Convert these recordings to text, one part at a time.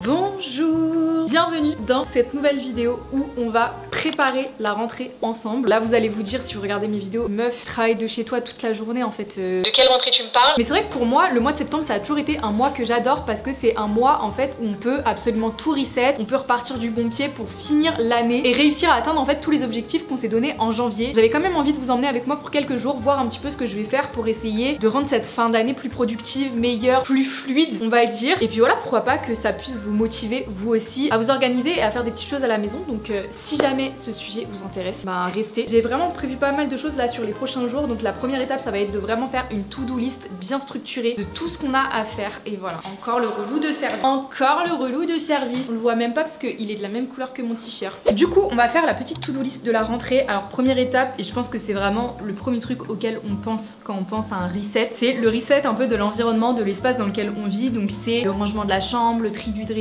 Bonjour, bienvenue dans cette nouvelle vidéo où on va préparer la rentrée ensemble. Là vous allez vous dire si vous regardez mes vidéos, meuf, travaille de chez toi toute la journée en fait. De quelle rentrée tu me parles? Mais c'est vrai que pour moi le mois de septembre ça a toujours été un mois que j'adore parce que c'est un mois en fait où on peut absolument tout reset, on peut repartir du bon pied pour finir l'année et réussir à atteindre en fait tous les objectifs qu'on s'est donnés en janvier. J'avais quand même envie de vous emmener avec moi pour quelques jours, voir un petit peu ce que je vais faire pour essayer de rendre cette fin d'année plus productive, meilleure, plus fluide on va dire. Et puis voilà, pourquoi pas que ça puisse vous motiver vous aussi à vous organiser et à faire des petites choses à la maison. Donc si jamais ce sujet vous intéresse, bah restez. J'ai vraiment prévu pas mal de choses là sur les prochains jours. Donc la première étape ça va être de vraiment faire une to-do list bien structurée de tout ce qu'on a à faire. Et voilà, encore le relou de service. Encore le relou de service. On le voit même pas parce qu'il est de la même couleur que mon t-shirt. Du coup on va faire la petite to-do list de la rentrée. Alors première étape, et je pense que c'est vraiment le premier truc auquel on pense quand on pense à un reset, c'est le reset un peu de l'environnement, de l'espace dans lequel on vit. Donc c'est le rangement de la chambre, le tri du dressing,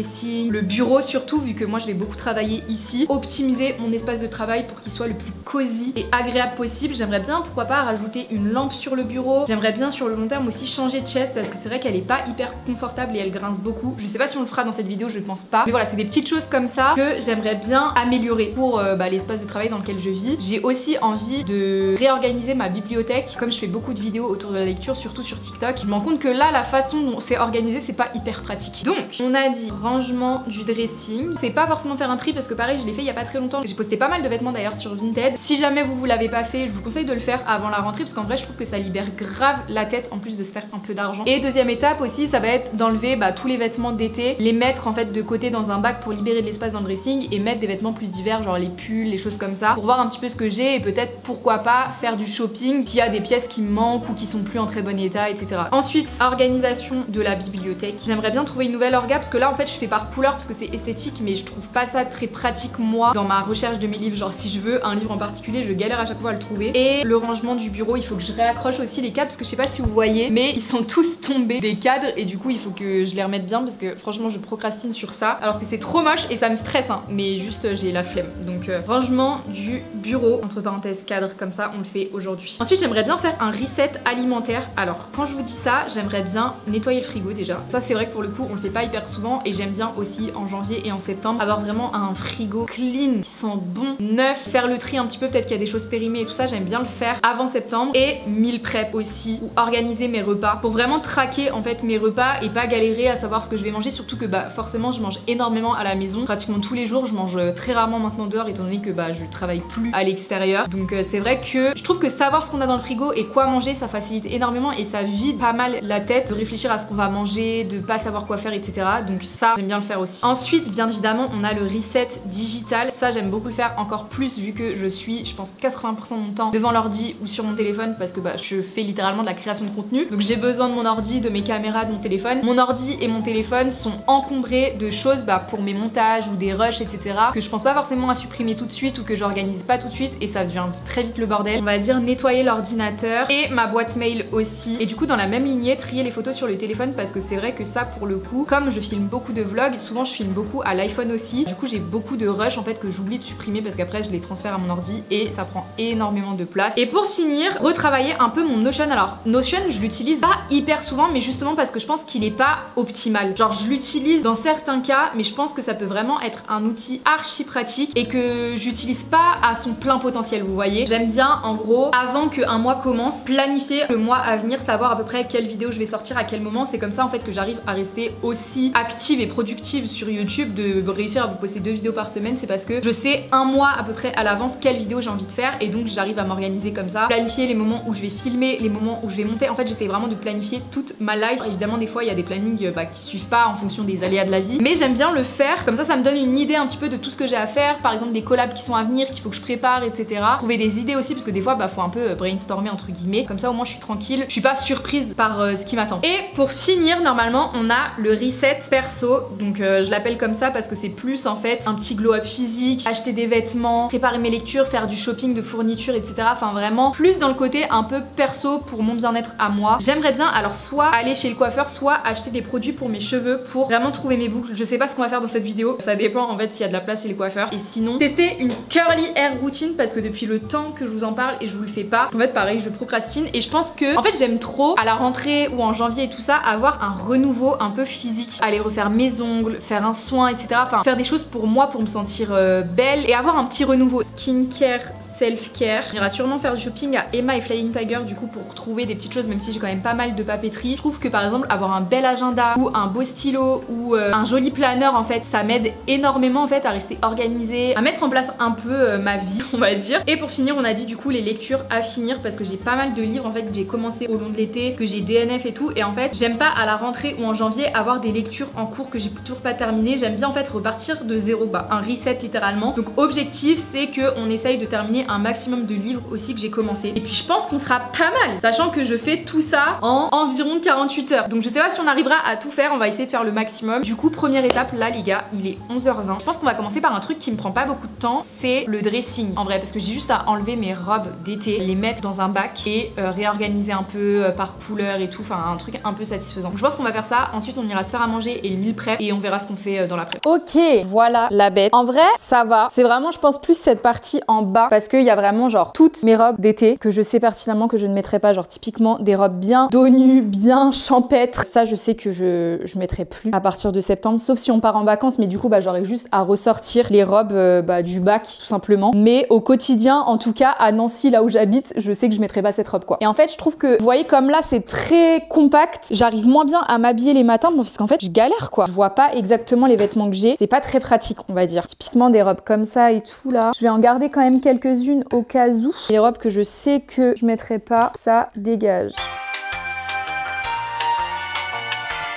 le bureau surtout vu que moi je vais beaucoup travailler ici, optimiser mon espace de travail pour qu'il soit le plus cosy et agréable possible. J'aimerais bien pourquoi pas rajouter une lampe sur le bureau. J'aimerais bien sur le long terme aussi changer de chaise parce que c'est vrai qu'elle est pas hyper confortable et elle grince beaucoup. Je sais pas si on le fera dans cette vidéo, je pense pas. Mais voilà, c'est des petites choses comme ça que j'aimerais bien améliorer pour l'espace de travail dans lequel je vis. J'ai aussi envie de réorganiser ma bibliothèque. Comme je fais beaucoup de vidéos autour de la lecture, surtout sur TikTok, je me rends compte que là la façon dont c'est organisé c'est pas hyper pratique. Donc on a dit rangement du dressing. C'est pas forcément faire un tri parce que pareil je l'ai fait il y a pas très longtemps. J'ai posté pas mal de vêtements d'ailleurs sur Vinted. Si jamais vous l'avez pas fait, je vous conseille de le faire avant la rentrée parce qu'en vrai je trouve que ça libère grave la tête en plus de se faire un peu d'argent. Et deuxième étape aussi ça va être d'enlever tous les vêtements d'été, les mettre en fait de côté dans un bac pour libérer de l'espace dans le dressing et mettre des vêtements plus divers genre les pulls, les choses comme ça pour voir un petit peu ce que j'ai et peut-être pourquoi pas faire du shopping s'il y a des pièces qui me manquent ou qui sont plus en très bon état, etc. Ensuite, organisation de la bibliothèque. J'aimerais bien trouver une nouvelle orga parce que là en fait je fais par couleur parce que c'est esthétique mais je trouve pas ça très pratique moi dans ma recherche de mes livres. Genre si je veux un livre en particulier je galère à chaque fois à le trouver. Et le rangement du bureau, il faut que je réaccroche aussi les cadres parce que je sais pas si vous voyez mais ils sont tous tombés des cadres et du coup il faut que je les remette bien parce que franchement je procrastine sur ça alors que c'est trop moche et ça me stresse hein, mais juste j'ai la flemme. Donc rangement du bureau, entre parenthèses cadre, comme ça on le fait aujourd'hui. Ensuite j'aimerais bien faire un reset alimentaire. Alors quand je vous dis ça, j'aimerais bien nettoyer le frigo déjà. Ça c'est vrai que pour le coup on le fait pas hyper souvent et j'aime bien aussi en janvier et en septembre avoir vraiment un frigo clean qui sent bon, neuf, faire le tri un petit peu, peut-être qu'il y a des choses périmées et tout ça, j'aime bien le faire avant septembre. Et meal prep aussi, ou organiser mes repas pour vraiment traquer en fait mes repas et pas galérer à savoir ce que je vais manger, surtout que forcément je mange énormément à la maison, pratiquement tous les jours. Je mange très rarement maintenant dehors étant donné que je travaille plus à l'extérieur. Donc c'est vrai que je trouve que savoir ce qu'on a dans le frigo et quoi manger ça facilite énormément et ça vide pas mal la tête de réfléchir à ce qu'on va manger, de pas savoir quoi faire, etc. Donc ça j'aime bien le faire aussi. Ensuite bien évidemment on a le reset digital. Ça j'aime beaucoup le faire encore plus vu que je suis je pense 80% de mon temps devant l'ordi ou sur mon téléphone parce que je fais littéralement de la création de contenu. Donc j'ai besoin de mon ordi, de mes caméras, de mon téléphone. Mon ordi et mon téléphone sont encombrés de choses pour mes montages ou des rushs, etc. que je pense pas forcément à supprimer tout de suite ou que j'organise pas tout de suite et ça devient très vite le bordel. On va dire nettoyer l'ordinateur et ma boîte mail aussi. Et du coup dans la même lignée trier les photos sur le téléphone parce que c'est vrai que ça pour le coup comme je filme beaucoup de vlogs, souvent je filme beaucoup à l'iPhone aussi. Du coup j'ai beaucoup de rushs en fait que j'oublie de supprimer parce qu'après je les transfère à mon ordi et ça prend énormément de place. Et pour finir, retravailler un peu mon Notion. Alors Notion je l'utilise pas hyper souvent mais justement parce que je pense qu'il est pas optimal. Genre je l'utilise dans certains cas mais je pense que ça peut vraiment être un outil archi pratique et que j'utilise pas à son plein potentiel, vous voyez. J'aime bien en gros avant qu'un mois commence planifier le mois à venir, savoir à peu près quelle vidéo je vais sortir à quel moment. C'est comme ça en fait que j'arrive à rester aussi active et productive sur YouTube, de réussir à vous poster 2 vidéos par semaine. C'est parce que je sais un mois à peu près à l'avance quelle vidéo j'ai envie de faire et donc j'arrive à m'organiser comme ça, planifier les moments où je vais filmer, les moments où je vais monter. En fait j'essaie vraiment de planifier toute ma life. Évidemment des fois il y a des plannings qui suivent pas en fonction des aléas de la vie mais j'aime bien le faire comme ça me donne une idée un petit peu de tout ce que j'ai à faire, par exemple des collabs qui sont à venir qu'il faut que je prépare, etc. Trouver des idées aussi parce que des fois faut un peu brainstormer entre guillemets, comme ça au moins je suis tranquille, je suis pas surprise par ce qui m'attend. Et pour finir normalement on a le reset perso, donc je l'appelle comme ça parce que c'est plus en fait un petit glow up physique, acheter des vêtements, préparer mes lectures, faire du shopping de fournitures, etc. Enfin vraiment plus dans le côté un peu perso pour mon bien-être à moi. J'aimerais bien alors soit aller chez le coiffeur, soit acheter des produits pour mes cheveux pour vraiment trouver mes boucles. Je sais pas ce qu'on va faire dans cette vidéo, ça dépend en fait s'il y a de la place chez les coiffeurs. Et sinon, tester une curly hair routine parce que depuis le temps que je vous en parle et je vous le fais pas. En fait pareil, je procrastine et je pense que en fait j'aime trop à la rentrée ou en janvier et tout ça avoir un renouveau un peu physique. Aller refaire mes ongles, faire un soin, etc. Enfin faire des choses pour moi pour me sentir belle et avoir un petit renouveau. Skincare, self-care. On ira sûrement faire du shopping à Emma et Flying Tiger du coup pour trouver des petites choses même si j'ai quand même pas mal de papeterie. Je trouve que par exemple avoir un bel agenda ou un beau stylo ou un joli planeur en fait ça m'aide énormément en fait à rester organisée, à mettre en place un peu ma vie on va dire. Et pour finir on a dit du coup les lectures à finir parce que j'ai pas mal de livres en fait que j'ai commencé au long de l'été, que j'ai DNF et tout et en fait j'aime pas à la rentrée ou en janvier avoir des lectures en cours que j'ai toujours pas terminé. J'aime bien en fait repartir de zéro, un reset littéralement. Donc objectif c'est que on essaye de terminer un maximum de livres aussi que j'ai commencé. Et puis je pense qu'on sera pas mal, sachant que je fais tout ça en environ 48 heures. Donc je sais pas si on arrivera à tout faire, on va essayer de faire le maximum. Du coup première étape là les gars, il est 11h20. Je pense qu'on va commencer par un truc qui me prend pas beaucoup de temps, c'est le dressing en vrai parce que j'ai juste à enlever mes robes d'été, les mettre dans un bac et réorganiser un peu par couleur et tout, enfin un truc un peu satisfaisant. Donc je pense qu'on va faire ça, ensuite on ira se faire à manger et le meal prep et on verra ce qu'on fait dans la prep. Ok, voilà la bête. En vrai ça va, c'est vraiment je pense plus cette partie en bas parce qu'il y a vraiment genre toutes mes robes d'été que je sais pertinemment que je ne mettrai pas, genre typiquement des robes bien dos nu, bien champêtres. Ça je sais que je mettrai plus à partir de septembre, sauf si on part en vacances, mais du coup j'aurai juste à ressortir les robes du bac tout simplement. Mais au quotidien, en tout cas à Nancy là où j'habite, je sais que je mettrai pas cette robe quoi. Et en fait je trouve que, vous voyez comme là c'est très compact, j'arrive moins bien à m'habiller les matins, bon, parce qu'en fait je galère quoi. Je vois pas exactement les vêtements que j'ai, c'est pas très pratique on va dire. Typiquement des robes comme ça et tout là, je vais en garder quand même quelques-unes au cas où. Les robes que je sais que je mettrai pas, ça dégage.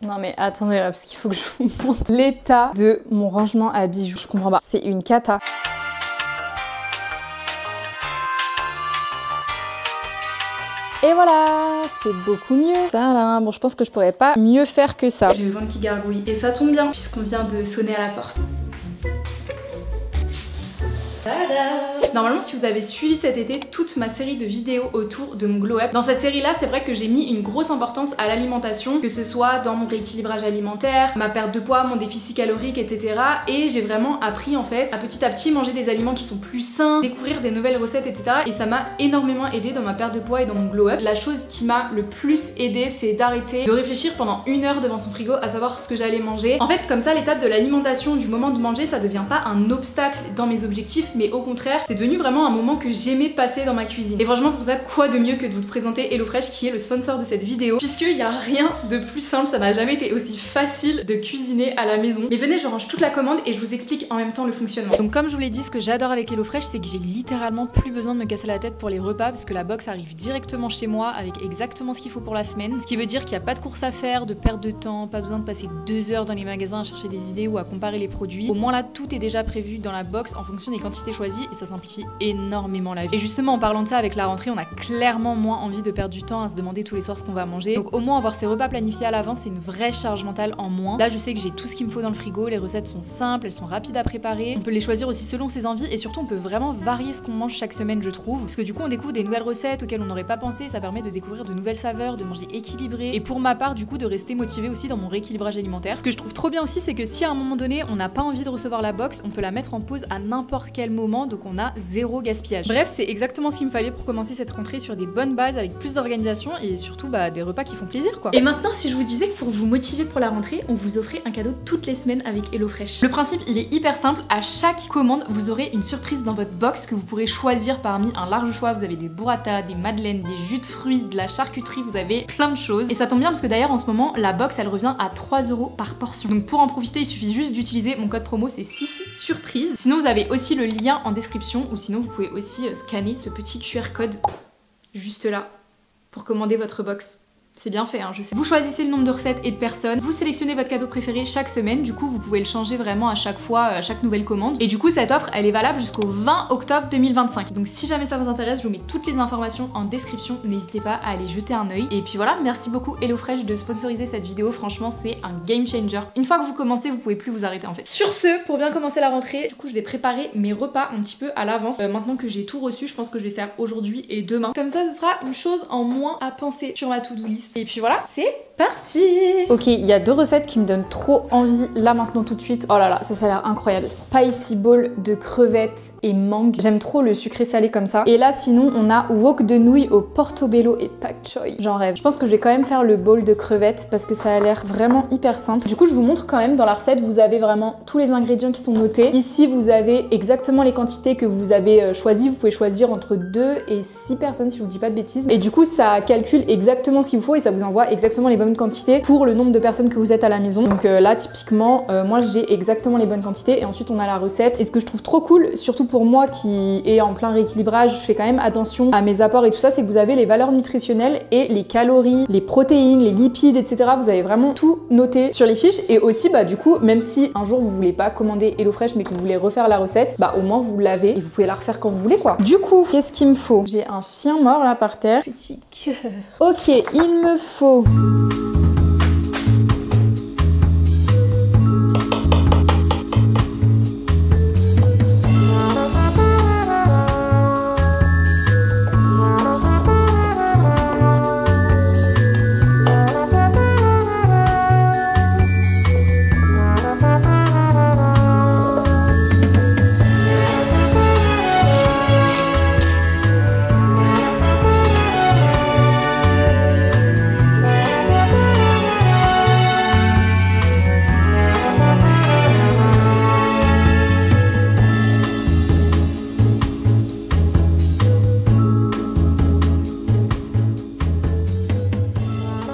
Non mais attendez là parce qu'il faut que je vous montre l'état de mon rangement à bijoux. Je comprends pas, c'est une cata. Et voilà, c'est beaucoup mieux. Ça là, bon je pense que je pourrais pas mieux faire que ça. J'ai le ventre qui gargouille et ça tombe bien puisqu'on vient de sonner à la porte. Normalement si vous avez suivi cet été toute ma série de vidéos autour de mon glow up, dans cette série là c'est vrai que j'ai mis une grosse importance à l'alimentation, que ce soit dans mon rééquilibrage alimentaire, ma perte de poids, mon déficit calorique etc. Et j'ai vraiment appris en fait à petit manger des aliments qui sont plus sains, découvrir des nouvelles recettes etc. Et ça m'a énormément aidé dans ma perte de poids et dans mon glow up. La chose qui m'a le plus aidé c'est d'arrêter de réfléchir pendant 1 heure devant son frigo à savoir ce que j'allais manger. En fait comme ça l'étape de l'alimentation, du moment de manger, ça devient pas un obstacle dans mes objectifs mais au contraire c'est devenu vraiment un moment que j'aimais passer dans ma cuisine. Et franchement pour ça quoi de mieux que de vous présenter HelloFresh qui est le sponsor de cette vidéo, puisqu'il n'y a rien de plus simple, ça n'a jamais été aussi facile de cuisiner à la maison. Mais venez je range toute la commande et je vous explique en même temps le fonctionnement. Donc comme je vous l'ai dit, ce que j'adore avec HelloFresh c'est que j'ai littéralement plus besoin de me casser la tête pour les repas parce que la box arrive directement chez moi avec exactement ce qu'il faut pour la semaine. Ce qui veut dire qu'il n'y a pas de course à faire, de perte de temps, pas besoin de passer 2 heures dans les magasins à chercher des idées ou à comparer les produits. Au moins là tout est déjà prévu dans la box en fonction des quantités choisies et ça simplifie énormément la vie. Et justement en parlant de ça avec la rentrée on a clairement moins envie de perdre du temps à se demander tous les soirs ce qu'on va manger. Donc au moins avoir ses repas planifiés à l'avance c'est une vraie charge mentale en moins. Là je sais que j'ai tout ce qu'il me faut dans le frigo, les recettes sont simples, elles sont rapides à préparer, on peut les choisir aussi selon ses envies et surtout on peut vraiment varier ce qu'on mange chaque semaine je trouve, parce que du coup on découvre des nouvelles recettes auxquelles on n'aurait pas pensé, ça permet de découvrir de nouvelles saveurs, de manger équilibré et pour ma part du coup de rester motivée aussi dans mon rééquilibrage alimentaire. Ce que je trouve trop bien aussi c'est que si à un moment donné on n'a pas envie de recevoir la box, on peut la mettre en pause à n'importe quel moment donc on a zéro gaspillage. Bref c'est exactement ce qu'il me fallait pour commencer cette rentrée sur des bonnes bases avec plus d'organisation et surtout des repas qui font plaisir quoi. Et maintenant si je vous disais que pour vous motiver pour la rentrée on vous offrait un cadeau toutes les semaines avec HelloFresh. Le principe il est hyper simple, à chaque commande vous aurez une surprise dans votre box que vous pourrez choisir parmi un large choix. Vous avez des burrata, des madeleines, des jus de fruits, de la charcuterie, vous avez plein de choses. Et ça tombe bien parce que d'ailleurs en ce moment la box elle revient à 3 € par portion. Donc pour en profiter il suffit juste d'utiliser mon code promo, c'est Sissi Surprise. Sinon vous avez aussi le lien en description ou sinon vous pouvez aussi scanner ce petit QR code juste là pour commander votre box. C'est bien fait, hein, je sais. Vous choisissez le nombre de recettes et de personnes, vous sélectionnez votre cadeau préféré chaque semaine, du coup vous pouvez le changer vraiment à chaque fois, à chaque nouvelle commande. Et du coup cette offre elle est valable jusqu'au 20 octobre 2025. Donc si jamais ça vous intéresse, je vous mets toutes les informations en description, n'hésitez pas à aller jeter un œil. Et puis voilà, merci beaucoup HelloFresh de sponsoriser cette vidéo, franchement c'est un game changer. Une fois que vous commencez, vous pouvez plus vous arrêter en fait. Sur ce, pour bien commencer la rentrée, du coup je vais préparer mes repas un petit peu à l'avance. Maintenant que j'ai tout reçu, je pense que je vais faire aujourd'hui et demain. Comme ça ce sera une chose en moins à penser sur ma to-do list. Et puis voilà, c'est parti. Ok, il y a deux recettes qui me donnent trop envie là maintenant tout de suite. Oh là là, ça a l'air incroyable. Spicy bowl de crevettes et mangue. J'aime trop le sucré salé comme ça. Et là sinon on a wok de nouilles au portobello et pak choy. J'en rêve. Je pense que je vais quand même faire le bowl de crevettes parce que ça a l'air vraiment hyper simple. Du coup je vous montre quand même dans la recette, vous avez vraiment tous les ingrédients qui sont notés. Ici vous avez exactement les quantités que vous avez choisies. Vous pouvez choisir entre 2 et 6 personnes si je vous dis pas de bêtises. Et du coup ça calcule exactement ce qu'il vous faut et ça vous envoie exactement les bonnes quantités pour le nombre de personnes que vous êtes à la maison. Donc là typiquement moi j'ai exactement les bonnes quantités et ensuite on a la recette. Et ce que je trouve trop cool, surtout pour moi qui est en plein rééquilibrage, je fais quand même attention à mes apports et tout ça, c'est que vous avez les valeurs nutritionnelles et les calories, les protéines, les lipides, etc. Vous avez vraiment tout noté sur les fiches. Et aussi bah du coup même si un jour vous voulez pas commander HelloFresh mais que vous voulez refaire la recette, bah au moins vous l'avez et vous pouvez la refaire quand vous voulez quoi. Du coup qu'est-ce qu'il me faut? J'ai un chien mort là par terre. Petit cœur. Ok, il me faut...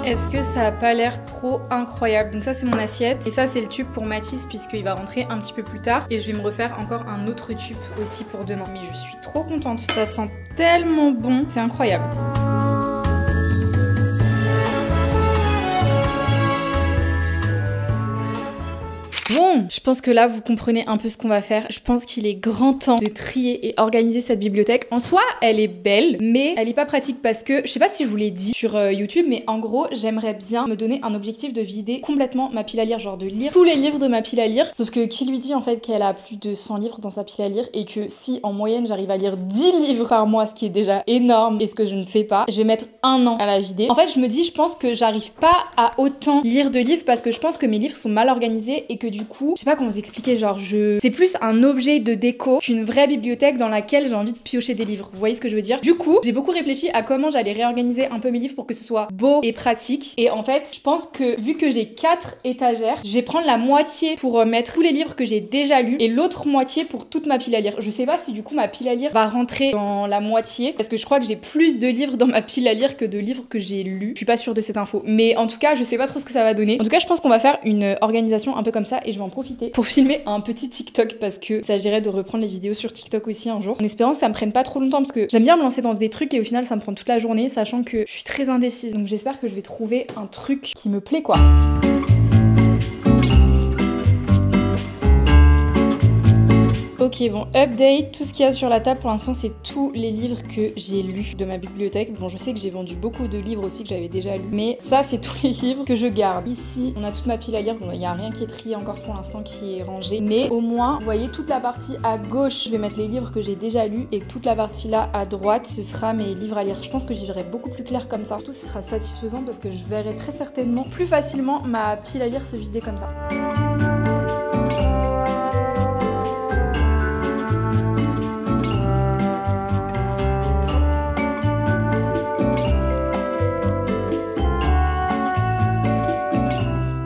Est-ce que ça a pas l'air trop incroyable? Donc ça c'est mon assiette et ça c'est le tube pour Mathis puisqu'il va rentrer un petit peu plus tard et je vais me refaire encore un autre tube aussi pour demain. Mais je suis trop contente, ça sent tellement bon, c'est incroyable. Bon, je pense que là vous comprenez un peu ce qu'on va faire. Je pense qu'il est grand temps de trier et organiser cette bibliothèque. En soi, elle est belle, mais elle est pas pratique parce que, je sais pas si je vous l'ai dit sur YouTube, mais en gros, j'aimerais bien me donner un objectif de vider complètement ma pile à lire, genre de lire tous les livres de ma pile à lire. Sauf que qui lui dit en fait qu'elle a plus de 100 livres dans sa pile à lire et que si en moyenne j'arrive à lire 10 livres par mois, ce qui est déjà énorme et ce que je ne fais pas, je vais mettre 1 an à la vider. En fait, je me dis, je pense que j'arrive pas à autant lire de livres parce que je pense que mes livres sont mal organisés et que du coup, je sais pas comment vous expliquer, genre c'est plus un objet de déco qu'une vraie bibliothèque dans laquelle j'ai envie de piocher des livres. Vous voyez ce que je veux dire? Du coup, j'ai beaucoup réfléchi à comment j'allais réorganiser un peu mes livres pour que ce soit beau et pratique. Et en fait, je pense que vu que j'ai 4 étagères, je vais prendre la moitié pour mettre tous les livres que j'ai déjà lus et l'autre moitié pour toute ma pile à lire. Je sais pas si du coup ma pile à lire va rentrer dans la moitié parce que je crois que j'ai plus de livres dans ma pile à lire que de livres que j'ai lus. Je suis pas sûre de cette info. Mais en tout cas, je sais pas trop ce que ça va donner. En tout cas, je pense qu'on va faire une organisation un peu comme ça et je vais en profiter pour filmer un petit TikTok parce que ça s'agirait de reprendre les vidéos sur TikTok aussi un jour. En espérant que ça me prenne pas trop longtemps parce que j'aime bien me lancer dans des trucs et au final ça me prend toute la journée sachant que je suis très indécise. Donc j'espère que je vais trouver un truc qui me plaît quoi. Ok, bon, update, tout ce qu'il y a sur la table pour l'instant c'est tous les livres que j'ai lus de ma bibliothèque. Bon, je sais que j'ai vendu beaucoup de livres aussi que j'avais déjà lus, mais ça c'est tous les livres que je garde. Ici, on a toute ma pile à lire, bon, il n'y a rien qui est trié encore pour l'instant qui est rangé, mais au moins, vous voyez, toute la partie à gauche, je vais mettre les livres que j'ai déjà lus et toute la partie là à droite, ce sera mes livres à lire. Je pense que j'y verrai beaucoup plus clair comme ça. Surtout, ce sera satisfaisant parce que je verrai très certainement plus facilement ma pile à lire se vider comme ça.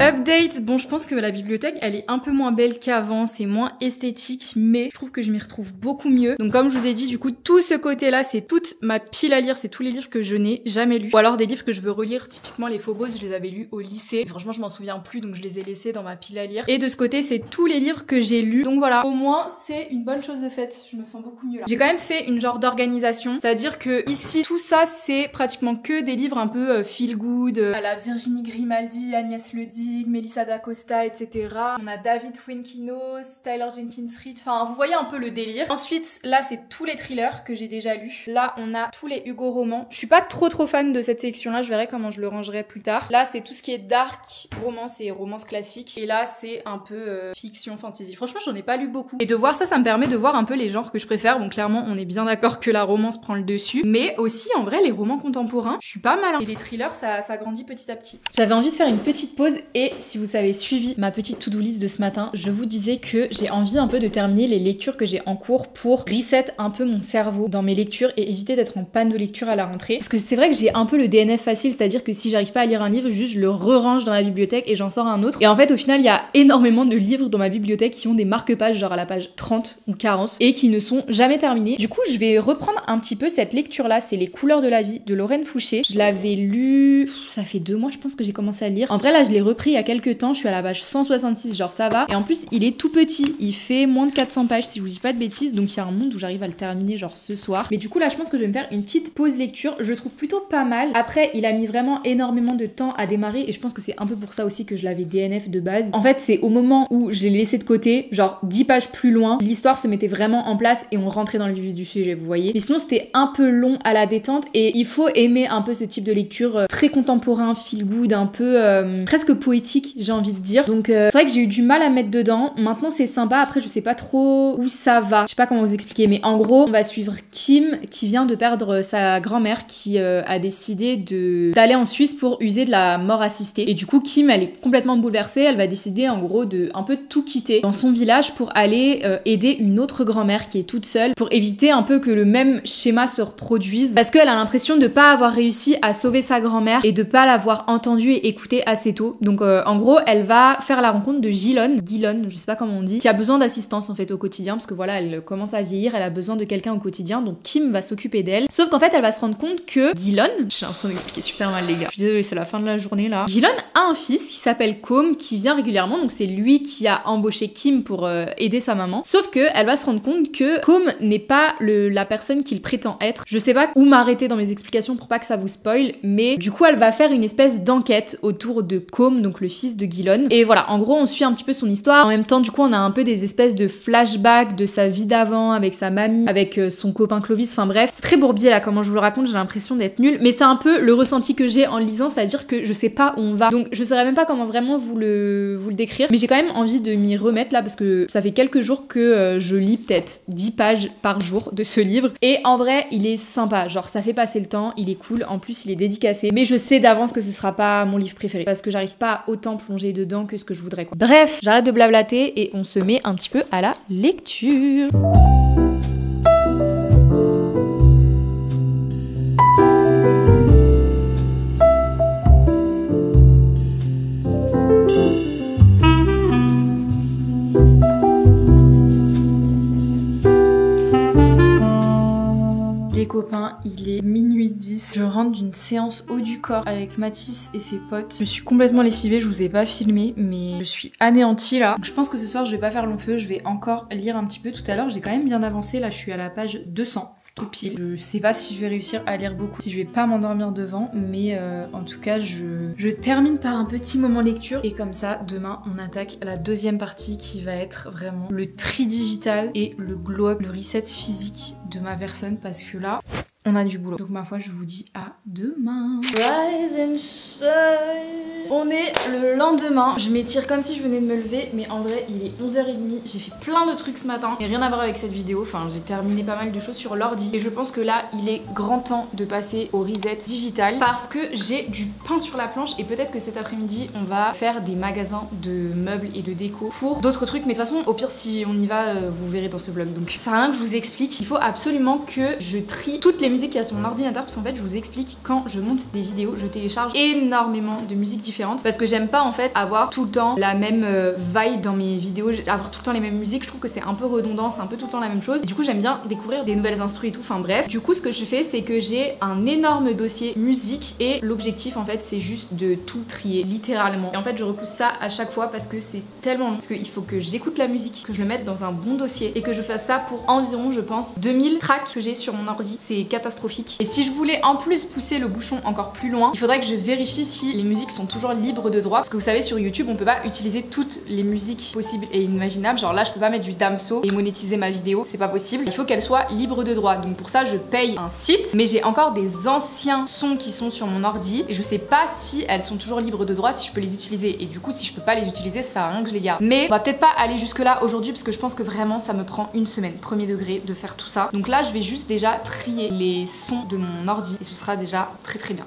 Update, Bon, je pense que la bibliothèque, elle est un peu moins belle qu'avant, c'est moins esthétique, mais je trouve que je m'y retrouve beaucoup mieux. Donc comme je vous ai dit, du coup, tout ce côté-là, c'est toute ma pile à lire, c'est tous les livres que je n'ai jamais lus. Ou alors des livres que je veux relire, typiquement les Phobos, je les avais lus au lycée. Et franchement, je m'en souviens plus, donc je les ai laissés dans ma pile à lire. Et de ce côté, c'est tous les livres que j'ai lus. Donc voilà, au moins, c'est une bonne chose de faite. Je me sens beaucoup mieux là. J'ai quand même fait une genre d'organisation, c'est-à-dire que ici, tout ça, c'est pratiquement que des livres un peu feel good, à la Virginie Grimaldi, Agnès Ledig, Melissa d'Acosta, etc. On a David Fuenquinos, Tyler Jenkins Reid, enfin vous voyez un peu le délire. Ensuite là c'est tous les thrillers que j'ai déjà lus. Là on a tous les Hugo romans. Je suis pas trop fan de cette section là, je verrai comment je le rangerai plus tard. Là c'est tout ce qui est dark, romance et romance classique. Et là c'est un peu fiction, fantasy. Franchement j'en ai pas lu beaucoup. Et de voir ça, ça me permet de voir un peu les genres que je préfère. Bon clairement on est bien d'accord que la romance prend le dessus. Mais aussi en vrai les romans contemporains, je suis pas malin. Et les thrillers ça grandit petit à petit. J'avais envie de faire une petite pause et si vous avez suivi ma petite to-do list de ce matin, je vous disais que j'ai envie un peu de terminer les lectures que j'ai en cours pour reset un peu mon cerveau dans mes lectures et éviter d'être en panne de lecture à la rentrée. Parce que c'est vrai que j'ai un peu le DNF facile, c'est-à-dire que si j'arrive pas à lire un livre, juste je le re-range dans la bibliothèque et j'en sors un autre. Et en fait au final il y a énormément de livres dans ma bibliothèque qui ont des marque-pages genre à la page 30 ou 40 et qui ne sont jamais terminés. Du coup je vais reprendre un petit peu cette lecture là, c'est Les couleurs de la vie de Lorraine Fouché. Je l'avais lu, ça fait 2 mois je pense que j'ai commencé à le lire. En vrai là je l'ai repris il y a quelques temps, je suis à la page 166, genre ça va. Et en plus il est tout petit, il fait moins de 400 pages si je vous dis pas de bêtises, donc il y a un monde où j'arrive à le terminer genre ce soir. Mais du coup là je pense que je vais me faire une petite pause lecture, je le trouve plutôt pas mal. Après il a mis vraiment énormément de temps à démarrer et je pense que c'est un peu pour ça aussi que je l'avais DNF de base. En fait c'est au moment où je l'ai laissé de côté, genre 10 pages plus loin, l'histoire se mettait vraiment en place et on rentrait dans le vif du sujet, vous voyez. Mais sinon c'était un peu long à la détente et il faut aimer un peu ce type de lecture très contemporain, feel good, un peu presque poétique j'ai envie de dire. Donc c'est vrai que j'ai eu du mal à mettre dedans. Maintenant c'est sympa, après je sais pas trop où ça va, je sais pas comment vous expliquer, mais en gros on va suivre Kim qui vient de perdre sa grand-mère qui a décidé d'aller en Suisse pour user de la mort assistée. Et du coup Kim elle est complètement bouleversée, elle va décider en gros de un peu tout quitter dans son village pour aller aider une autre grand-mère qui est toute seule pour éviter un peu que le même schéma se reproduise parce qu'elle a l'impression de pas avoir réussi à sauver sa grand-mère et de pas l'avoir entendue et écoutée assez tôt. Donc en gros elle va faire la rencontre de Gilon, je sais pas comment on dit, qui a besoin d'assistance en fait au quotidien parce que voilà elle commence à vieillir, elle a besoin de quelqu'un au quotidien, donc Kim va s'occuper d'elle. Sauf qu'en fait elle va se rendre compte que Gilon, j'ai l'impression d'expliquer super mal les gars, je suis désolée c'est la fin de la journée là. Gilon a un fils qui s'appelle Com qui vient régulièrement, donc c'est lui qui a embauché Kim pour aider sa maman. Sauf que elle va se rendre compte que Com n'est pas la personne qu'il prétend être. Je sais pas où m'arrêter dans mes explications pour pas que ça vous spoil, mais du coup elle va faire une espèce d'enquête autour de Com, donc le fils de Gilon. Et voilà, en gros on suit un petit peu son histoire. En même temps du coup on a un peu des espèces de flashbacks de sa vie d'avant avec sa mamie, avec son copain Clovis, enfin bref. C'est très bourbier là comment je vous le raconte, j'ai l'impression d'être nulle, mais c'est un peu le ressenti que j'ai en lisant, c'est-à-dire que je sais pas où on va. Donc je saurais même pas comment vraiment vous le décrire, mais j'ai quand même envie de m'y remettre là parce que ça fait quelques jours que je lis peut-être 10 pages par jour de ce livre et en vrai il est sympa, genre ça fait passer le temps, il est cool, en plus il est dédicacé, mais je sais d'avance que ce sera pas mon livre préféré parce que j'arrive pas à autant plonger dedans que ce que je voudrais quoi. Bref, j'arrête de blablater et on se met un petit peu à la lecture. Les copains, il est minuit 10. Je rentre d'une séance haut du corps avec Mathis et ses potes. Je suis complètement lessivée, je vous ai pas filmé, mais je suis anéantie là. Donc je pense que ce soir je vais pas faire long feu, je vais encore lire un petit peu. Tout à l'heure j'ai quand même bien avancé, là je suis à la page 200. Tout pile. Je sais pas si je vais réussir à lire beaucoup, si je vais pas m'endormir devant, mais en tout cas je termine par un petit moment lecture et comme ça demain on attaque la deuxième partie qui va être vraiment le tri digital et le glow up, le reset physique de ma personne parce que là on a du boulot. Donc ma foi je vous dis à demain. Rise and shine. On est le lendemain. Je m'étire comme si je venais de me lever, mais en vrai il est 11h30. J'ai fait plein de trucs ce matin et rien à voir avec cette vidéo. Enfin j'ai terminé pas mal de choses sur l'ordi et je pense que là il est grand temps de passer au reset digital parce que j'ai du pain sur la planche et peut-être que cet après-midi on va faire des magasins de meubles et de déco pour d'autres trucs, mais de toute façon au pire si on y va vous verrez dans ce vlog. Donc ça sert à rien que je vous explique, il faut absolument que je trie toutes les musiques qu'il y a sur mon ordinateur parce qu'en fait je vous explique, quand je monte des vidéos je télécharge énormément de musiques différentes différentes parce que j'aime pas en fait avoir tout le temps la même vibe dans mes vidéos, avoir tout le temps les mêmes musiques. Je trouve que c'est un peu redondant, c'est un peu tout le temps la même chose. Et du coup j'aime bien découvrir des nouvelles instrus et tout, enfin bref. Du coup ce que je fais c'est que j'ai un énorme dossier musique et l'objectif en fait c'est juste de tout trier littéralement. Et en fait je repousse ça à chaque fois parce que c'est tellement long, parce qu'il faut que j'écoute la musique, que je le mette dans un bon dossier et que je fasse ça pour environ je pense 2000 tracks que j'ai sur mon ordi. C'est catastrophique. Et si je voulais en plus pousser le bouchon encore plus loin, il faudrait que je vérifie si les musiques sont toujours libres de droit, parce que vous savez sur YouTube on peut pas utiliser toutes les musiques possibles et imaginables. Genre là je peux pas mettre du Damso et monétiser ma vidéo, c'est pas possible. Il faut qu'elle soit libre de droit. Donc pour ça je paye un site, mais j'ai encore des anciens sons qui sont sur mon ordi et je sais pas si elles sont toujours libres de droit, si je peux les utiliser. Et du coup si je peux pas les utiliser, ça sert à rien que je les garde. Mais on va peut-être pas aller jusque là aujourd'hui parce que je pense que vraiment ça me prend une semaine, premier degré, de faire tout ça. Donc là je vais juste déjà trier les sons de mon ordi et ce sera déjà très très bien.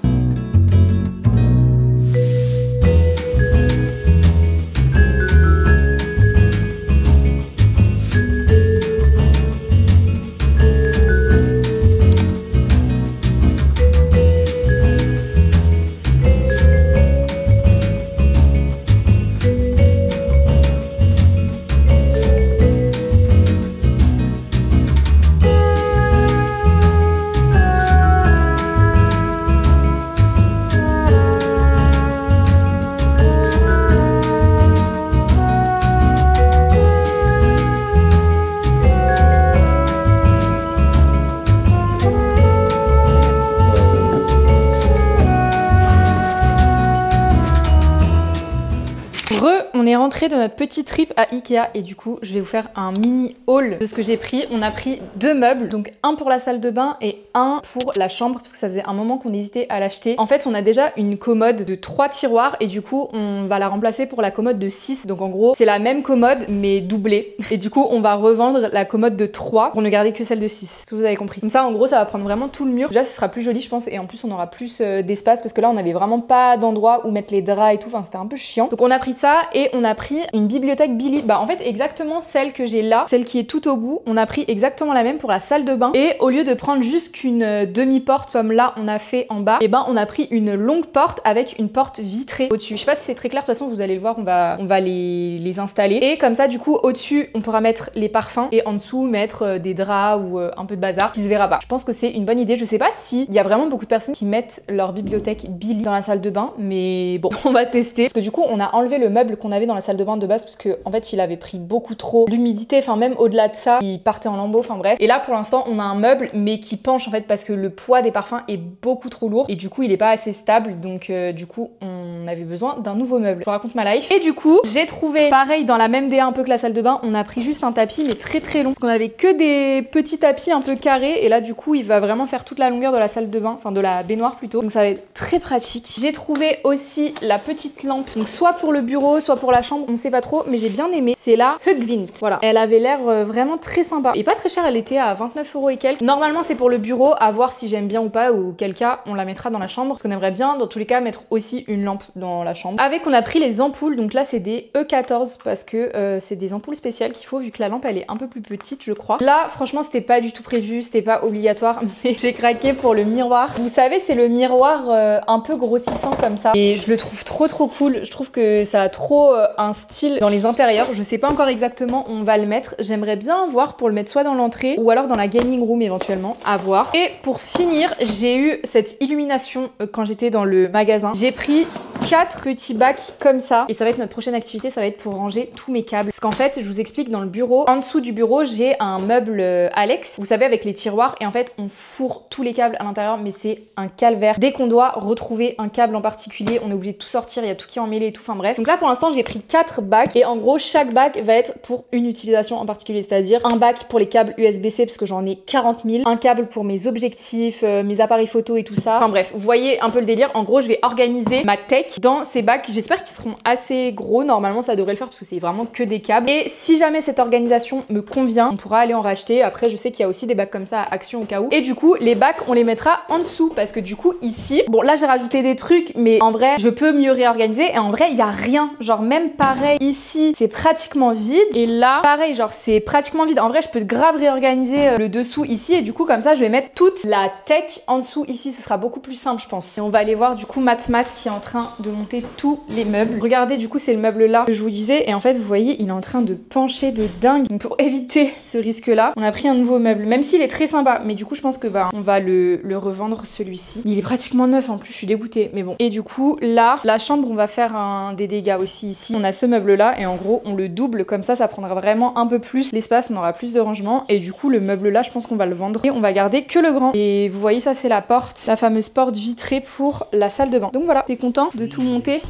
On est rentré de notre petit trip à Ikea et du coup je vais vous faire un mini haul de ce que j'ai pris. On a pris 2 meubles, donc un pour la salle de bain et un pour la chambre parce que ça faisait un moment qu'on hésitait à l'acheter. En fait on a déjà une commode de 3 tiroirs et du coup on va la remplacer pour la commode de 6. Donc en gros c'est la même commode mais doublée et du coup on va revendre la commode de 3 pour ne garder que celle de 6, si vous avez compris. Comme ça en gros ça va prendre vraiment tout le mur. Déjà ce sera plus joli je pense et en plus on aura plus d'espace parce que là on avait vraiment pas d'endroit où mettre les draps et tout, enfin c'était un peu chiant. Donc on a pris ça et on a pris une bibliothèque Billy. Bah en fait exactement celle que j'ai là, celle qui est tout au bout, on a pris exactement la même pour la salle de bain et au lieu de prendre juste qu'une demi-porte comme là on a fait en bas, et ben on a pris une longue porte avec une porte vitrée au-dessus. Je sais pas si c'est très clair, de toute façon vous allez le voir, on va les installer et comme ça du coup au-dessus on pourra mettre les parfums et en dessous mettre des draps ou un peu de bazar qui se verra pas. Je pense que c'est une bonne idée. Je sais pas si il y a vraiment beaucoup de personnes qui mettent leur bibliothèque Billy dans la salle de bain, mais bon on va tester parce que du coup on a enlevé le meuble qu'on avait dans la salle de bain de base parce que en fait il avait pris beaucoup trop l'humidité, enfin même au-delà de ça il partait en lambeaux, enfin bref. Et là pour l'instant on a un meuble mais qui penche en fait parce que le poids des parfums est beaucoup trop lourd et du coup il est pas assez stable, donc du coup on avait besoin d'un nouveau meuble. Je vous raconte ma life. Et du coup j'ai trouvé pareil dans la même DA un peu que la salle de bain, on a pris juste un tapis mais très très long parce qu'on avait que des petits tapis un peu carrés et là du coup il va vraiment faire toute la longueur de la salle de bain, enfin de la baignoire plutôt, donc ça va être très pratique. J'ai trouvé aussi la petite lampe, donc soit pour le bureau soit pour la chambre, on sait pas trop, mais j'ai bien aimé. C'est la Hugvint. Voilà, elle avait l'air vraiment très sympa et pas très chère, elle était à 29 € et quelques. Normalement c'est pour le bureau, à voir si j'aime bien ou pas, ou quel cas on la mettra dans la chambre parce qu'on aimerait bien dans tous les cas mettre aussi une lampe dans la chambre. Avec on a pris les ampoules, donc là c'est des E14 parce que c'est des ampoules spéciales qu'il faut vu que la lampe elle est un peu plus petite je crois. Là franchement c'était pas du tout prévu, c'était pas obligatoire mais j'ai craqué pour le miroir. Vous savez c'est le miroir un peu grossissant comme ça et je le trouve trop cool. Je trouve que ça a trop un style dans les intérieurs. Je sais pas encore exactement où on va le mettre. J'aimerais bien voir pour le mettre soit dans l'entrée ou alors dans la gaming room éventuellement, à voir. Et pour finir, j'ai eu cette illumination quand j'étais dans le magasin. J'ai pris 4 petits bacs comme ça et ça va être notre prochaine activité, ça va être pour ranger tous mes câbles. Parce qu'en fait, je vous explique, dans le bureau, en dessous du bureau, j'ai un meuble Alex, vous savez, avec les tiroirs et en fait, on fourre tous les câbles à l'intérieur mais c'est un calvaire. Dès qu'on doit retrouver un câble en particulier, on est obligé de tout sortir, il y a tout qui est emmêlé et tout, enfin bref. Donc là, pour l'instant, j'ai pris 4 bacs et en gros, chaque bac va être pour une utilisation en particulier, c'est-à-dire un bac pour les câbles USB-C parce que j'en ai 40 000, un câble pour mes objectifs, mes appareils photo et tout ça. Enfin bref, vous voyez un peu le délire. En gros, je vais organiser ma tech dans ces bacs. J'espère qu'ils seront assez gros. Normalement, ça devrait le faire parce que c'est vraiment que des câbles. Et si jamais cette organisation me convient, on pourra aller en racheter. Après, je sais qu'il y a aussi des bacs comme ça à Action au cas où. Et du coup, les bacs, on les mettra en dessous parce que du coup, ici, bon là, j'ai rajouté des trucs, mais en vrai, je peux mieux réorganiser. Et en vrai, il y a rien. Genre même pareil, ici, c'est pratiquement vide. Et là, pareil, genre c'est pratiquement vide. En vrai, je peux grave réorganiser le dessous ici. Et du coup, comme ça, je vais mettre toute la tech en dessous ici. Ce sera beaucoup plus simple, je pense. Et on va aller voir du coup Matmat qui est en train de monter tous les meubles. Regardez, du coup c'est le meuble là que je vous disais, et en fait vous voyez il est en train de pencher de dingue. Donc pour éviter ce risque là, on a pris un nouveau meuble, même s'il est très sympa, mais du coup je pense que on va le revendre celui-ci. Il est pratiquement neuf en plus, je suis dégoûtée, mais bon. Et du coup là, la chambre, on va faire des dégâts aussi ici. On a ce meuble là et en gros on le double, comme ça prendra vraiment un peu plus l'espace, on aura plus de rangement, et du coup le meuble là je pense qu'on va le vendre et on va garder que le grand. Et vous voyez ça c'est la porte, la fameuse porte vitrée pour la salle de bain. Donc voilà, t'es content de tout monter?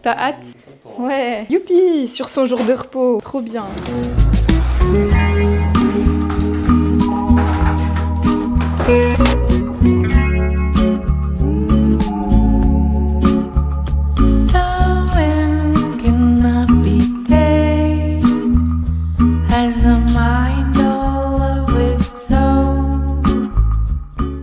T'as hâte? Ouais, youpi, sur son jour de repos, trop bien.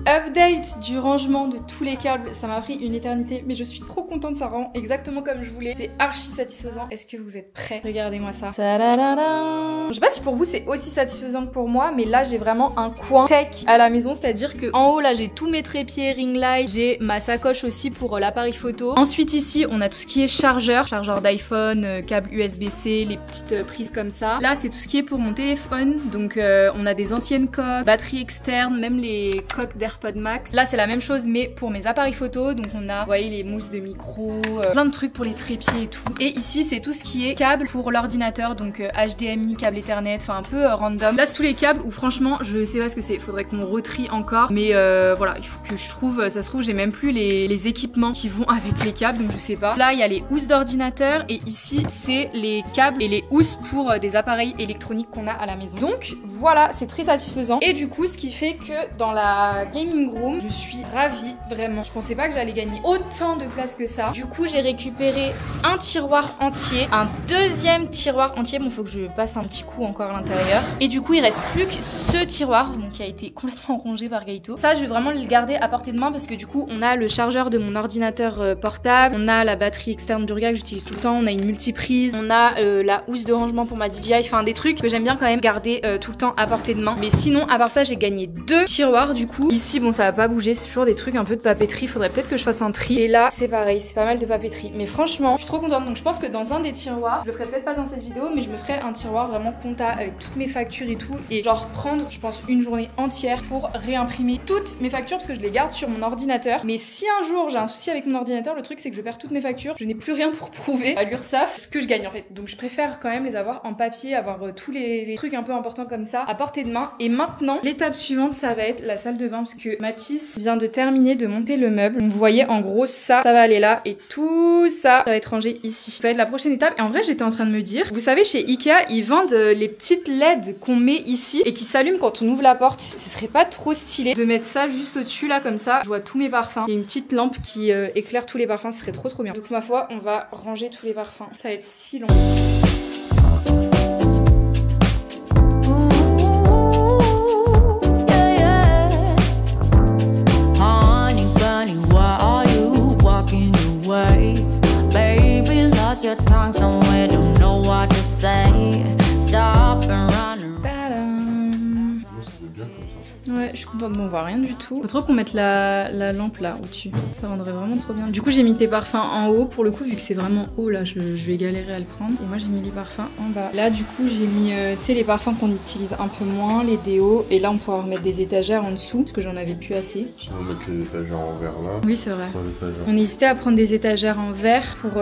Update du rangement de tous les câbles, ça m'a pris une éternité mais je suis trop contente, ça rend exactement comme je voulais, c'est archi satisfaisant. Est-ce que vous êtes prêts? Regardez-moi ça. Je sais pas si pour vous c'est aussi satisfaisant que pour moi, mais là j'ai vraiment un coin tech à la maison, c'est-à-dire que en haut là j'ai tous mes trépieds, ring light, j'ai ma sacoche aussi pour l'appareil photo. Ensuite ici on a tout ce qui est chargeur d'iPhone, câble USB-C, les petites prises comme ça. Là c'est tout ce qui est pour mon téléphone, donc on a des anciennes coques, batterie externe, même les coques d'AirPod Max. Là c'est la même chose mais pour mes appareils photo, donc on a, vous voyez, les mousses de micro, plein de trucs pour les trépieds et tout. Et ici c'est tout ce qui est câble pour l'ordinateur, donc HDMI, câble Ethernet, enfin un peu random. Là c'est tous les câbles où franchement je sais pas ce que c'est, faudrait qu'on retrie encore, mais voilà, il faut que je trouve, ça se trouve j'ai même plus les équipements qui vont avec les câbles, donc je sais pas. Là il y a les housses d'ordinateur et ici c'est les câbles et les housses pour des appareils électroniques qu'on a à la maison. Donc voilà, c'est très satisfaisant. Et du coup ce qui fait que dans la gaming room je suis ravie, vraiment. Je pensais pas que j'allais gagner autant de place que ça. Du coup j'ai récupéré un tiroir entier, un deuxième tiroir entier, bon faut que je passe un petit coup encore à l'intérieur. Et du coup il reste plus que ce tiroir, donc qui a été complètement rongé par Gaëto. Ça je vais vraiment le garder à portée de main parce que du coup on a le chargeur de mon ordinateur portable, on a la batterie externe d'Urga que j'utilise tout le temps, on a une multiprise, on a la housse de rangement pour ma DJI, enfin des trucs que j'aime bien quand même garder tout le temps à portée de main. Mais sinon à part ça j'ai gagné deux tiroirs du coup. Ici bon ça va pas bouger, c'est toujours des trucs un peu de papeterie, faudrait peut-être que je fasse un tri. Et là c'est pareil, c'est pas mal de papeterie, mais franchement je suis trop contente. Donc je pense que dans un des tiroirs, je le ferai peut-être pas dans cette vidéo, mais je me ferai un tiroir vraiment compta avec toutes mes factures et tout, et genre prendre je pense une journée entière pour réimprimer toutes mes factures parce que je les garde sur mon ordinateur. Mais si un jour j'ai un souci avec mon ordinateur, le truc c'est que je perds toutes mes factures, je n'ai plus rien pour prouver à l'URSSAF ce que je gagne en fait. Donc je préfère quand même les avoir en papier, avoir tous les trucs un peu importants comme ça à portée de main. Et maintenant l'étape suivante ça va être la salle de bain parce que Mathis vient de terminer de monter le meuble. Donc vous voyez en gros ça va aller là et tout ça va être rangé ici. Ça va être la prochaine étape. Et en vrai j'étais en train de me dire, vous savez chez Ikea ils vendent les petites LED qu'on met ici et qui s'allument quand on ouvre la porte. Ce serait pas trop stylé de mettre ça juste au-dessus là comme ça, je vois tous mes parfums. Il y a une petite lampe qui éclaire tous les parfums, ce serait trop bien. Donc ma foi on va ranger tous les parfums. Ça va être si long. Ouais, je suis contente. Bon, on voit rien du tout. Faut trop qu'on mette la lampe là au-dessus. Ça rendrait vraiment trop bien. Du coup, j'ai mis tes parfums en haut. Pour le coup, vu que c'est vraiment haut là, je vais galérer à le prendre. Et moi, j'ai mis les parfums en bas. Là, du coup, j'ai mis, tu sais, les parfums qu'on utilise un peu moins, les déos. Et là, on pourra remettre des étagères en dessous parce que j'en avais plus assez. Si on met les étagères en verre là. Oui, c'est vrai. On hésitait à prendre des étagères en verre pour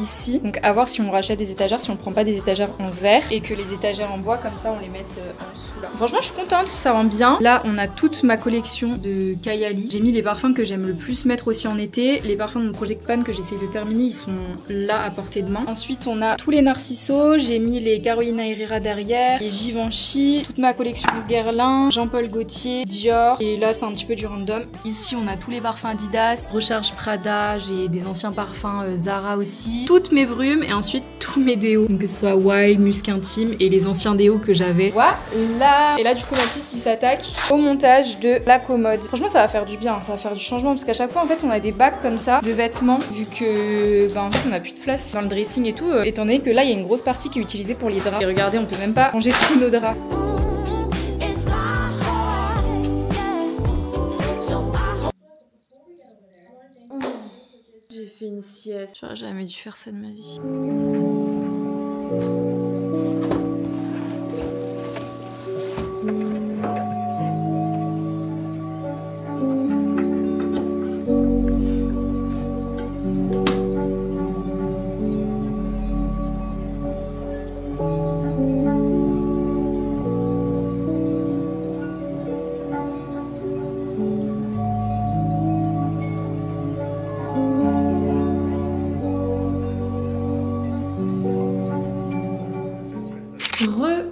ici. Donc, à voir si on rachète des étagères, si on prend pas des étagères en verre et que les étagères en bois, comme ça, on les mette en dessous là. Franchement, je suis contente. Ça rend bien. Là, on a toute ma collection de Kayali. J'ai mis les parfums que j'aime le plus mettre aussi en été. Les parfums de mon Project Pan que j'essaye de terminer, ils sont là à portée de main. Ensuite, on a tous les Narciso. J'ai mis les Carolina Herrera derrière, les Givenchy, toute ma collection de Guerlain, Jean-Paul Gaultier, Dior. Et là, c'est un petit peu du random. Ici, on a tous les parfums Adidas, Recharge Prada. J'ai des anciens parfums Zara aussi. Toutes mes brumes et ensuite tous mes déos. Donc, que ce soit Wild, Musc Intime et les anciens déos que j'avais. Voilà. Et là, du coup, Mathis, il s'attaque au montage de la commode. Franchement ça va faire du bien, ça va faire du changement parce qu'à chaque fois en fait on a des bacs comme ça de vêtements vu que en fait on a plus de place dans le dressing et tout, étant donné que là il y a une grosse partie qui est utilisée pour les draps. Et regardez, on peut même pas ranger tous nos draps. J'ai fait une sieste. J'aurais jamais dû faire ça de ma vie.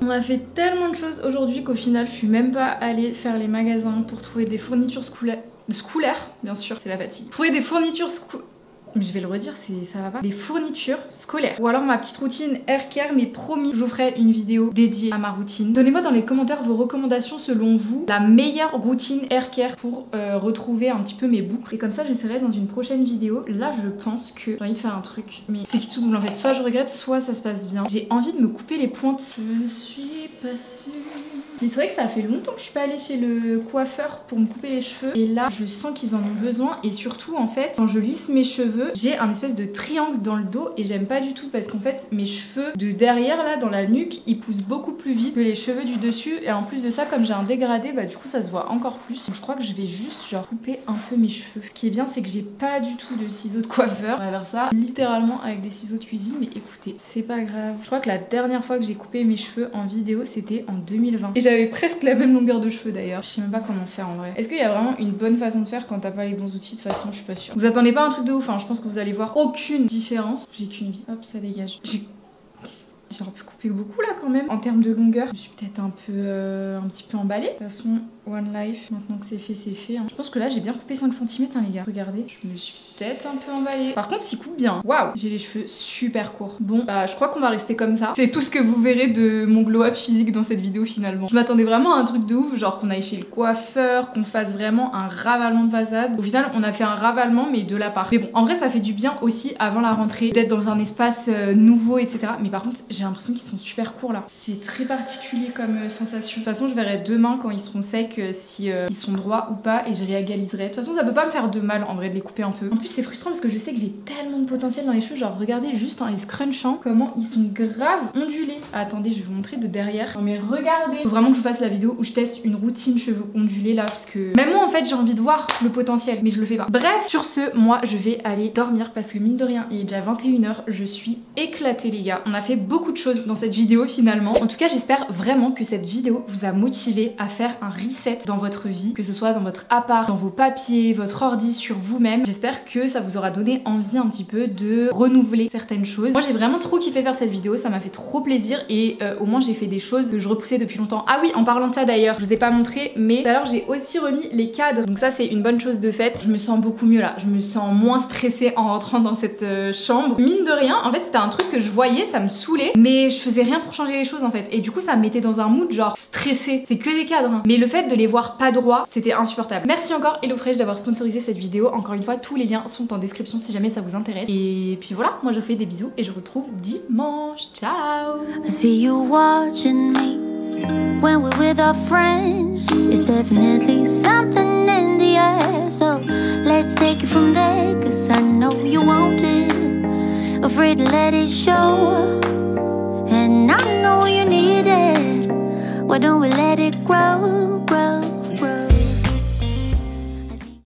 On a fait tellement de choses aujourd'hui qu'au final je suis même pas allée faire les magasins pour trouver des fournitures scolaires, bien sûr, c'est la fatigue. Trouver des fournitures mais je vais le redire, ça va pas. Des fournitures scolaires. Ou alors ma petite routine hair care, mais promis, je vous ferai une vidéo dédiée à ma routine. Donnez-moi dans les commentaires vos recommandations selon vous, la meilleure routine hair care pour retrouver un petit peu mes boucles. Et comme ça, j'essaierai dans une prochaine vidéo. Là, je pense que j'ai envie de faire un truc, mais c'est qui tout double en fait. Soit je regrette, soit ça se passe bien. J'ai envie de me couper les pointes. Je ne suis pas sûre. Mais c'est vrai que ça fait longtemps que je suis pas allée chez le coiffeur pour me couper les cheveux. Et là, je sens qu'ils en ont besoin. Et surtout, en fait, quand je lisse mes cheveux, j'ai un espèce de triangle dans le dos. Et j'aime pas du tout parce qu'en fait, mes cheveux de derrière, là, dans la nuque, ils poussent beaucoup plus vite que les cheveux du dessus. Et en plus de ça, comme j'ai un dégradé, bah du coup, ça se voit encore plus. Donc je crois que je vais juste, genre, couper un peu mes cheveux. Ce qui est bien, c'est que j'ai pas du tout de ciseaux de coiffeur. On va faire ça littéralement avec des ciseaux de cuisine. Mais écoutez, c'est pas grave. Je crois que la dernière fois que j'ai coupé mes cheveux en vidéo, c'était en 2020. Et j'avais presque la même longueur de cheveux d'ailleurs. Je sais même pas comment faire en vrai. Est-ce qu'il y a vraiment une bonne façon de faire quand t'as pas les bons outils? De toute façon, je suis pas sûre. Vous attendez pas un truc de ouf, hein. Je pense que vous allez voir aucune différence. J'ai qu'une vie. Hop, ça dégage. J'aurais pu couper beaucoup là quand même. En termes de longueur, je suis peut-être un petit peu emballée. De toute façon, One Life, maintenant que c'est fait. Hein. Je pense que là, j'ai bien coupé 5 cm, hein, les gars. Regardez, je me suis peut-être un peu emballée. Par contre, il coupe bien. Waouh, j'ai les cheveux super courts. Bon, bah, je crois qu'on va rester comme ça. C'est tout ce que vous verrez de mon glow-up physique dans cette vidéo finalement. Je m'attendais vraiment à un truc de ouf, genre qu'on aille chez le coiffeur, qu'on fasse vraiment un ravalement de façade. Au final, on a fait un ravalement, mais de la part. Mais bon, en vrai, ça fait du bien aussi avant la rentrée, d'être dans un espace nouveau, etc. Mais par contre, j'ai l'impression qu'ils sont super courts là. C'est très particulier comme sensation. De toute façon, je verrai demain quand ils seront secs si ils sont droits ou pas et je réégaliserai. De toute façon, ça peut pas me faire de mal en vrai de les couper un peu. En plus, c'est frustrant parce que je sais que j'ai tellement de potentiel dans les cheveux. Genre, regardez juste en les scrunchant comment ils sont grave ondulés. Ah, attendez, je vais vous montrer de derrière. Non mais regardez. Faut vraiment que je fasse la vidéo où je teste une routine cheveux ondulés là parce que même moi en fait j'ai envie de voir le potentiel mais je le fais pas. Bref, sur ce, moi je vais aller dormir parce que mine de rien, il est déjà 21 h. Je suis éclatée les gars. On a fait beaucoup de choses dans cette vidéo finalement. En tout cas, j'espère vraiment que cette vidéo vous a motivé à faire un reset dans votre vie, que ce soit dans votre appart, dans vos papiers, votre ordi, sur vous-même. J'espère que ça vous aura donné envie un petit peu de renouveler certaines choses. Moi j'ai vraiment trop kiffé faire cette vidéo, ça m'a fait trop plaisir et au moins j'ai fait des choses que je repoussais depuis longtemps. Ah oui, en parlant de ça d'ailleurs, je vous ai pas montré mais tout à l'heure j'ai aussi remis les cadres. Donc ça c'est une bonne chose de fait. Je me sens beaucoup mieux là, je me sens moins stressée en rentrant dans cette chambre. Mine de rien, en fait c'était un truc que je voyais, ça me saoulait mais je faisais rien pour changer les choses en fait. Et du coup ça me mettait dans un mood genre stressé. C'est que des cadres hein. Mais le fait de les voir pas droits, c'était insupportable. Merci encore HelloFresh d'avoir sponsorisé cette vidéo. Encore une fois, tous les liens sont en description si jamais ça vous intéresse. Et puis voilà, moi je vous fais des bisous et je vous retrouve dimanche. Ciao. I see you watching me when we're with our friends. It's definitely something in the air. So let's take it from there, cause I know you want it. Afraid to let it show. And I know you need it. Why don't we let it grow?